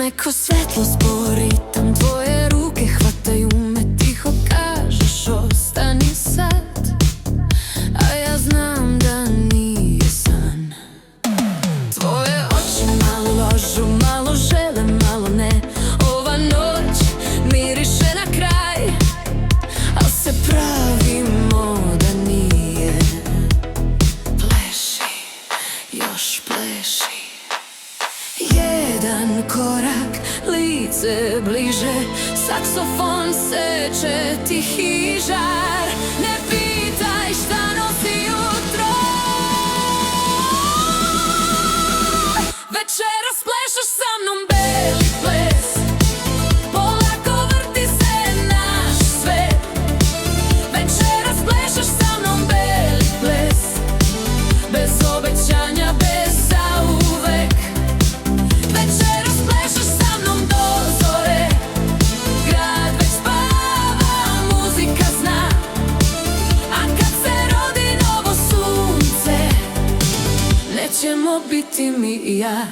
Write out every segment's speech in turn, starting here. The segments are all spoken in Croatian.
Neko svetlo zbori, tam tvoje ruke hvataju me, tiho kažeš ostani sad, a ja znam da nije san. Tvoje oči malo lažu, malo žele, malo ne. Ova noć miriše na kraj, al se pravimo da nije. Pleši, još pleši. Jedan korak, lice bliže, saksofon seče tihi žar. Ne pitaj šta nosi jutro, večeras plešeš sa mnom beli ples. Polako vrti se naš svet, večeras plešeš sa mnom beli ples. Bez obećanja, bez zauvek, večeras plešeš sa mnom do zore. Grad već spava, muzika zna, a kad se rodi novo sunce, nećemo biti mi i ja.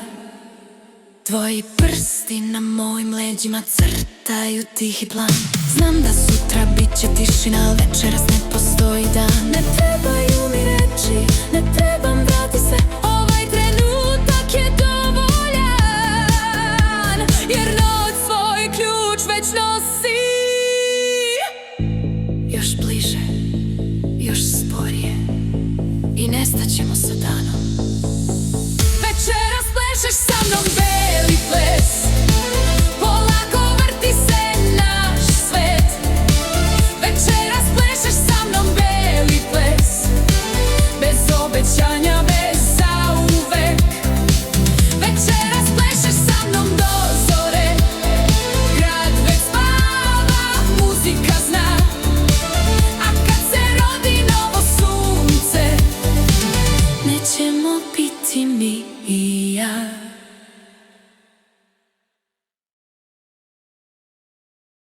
Tvoji prsti na mojim leđima crtaju tihi plan. Znam da sutra bit će tišina, al večeras ne postoji dan. Ne trebaju mi reći, ne trebam, vrati se, ovaj trenutak je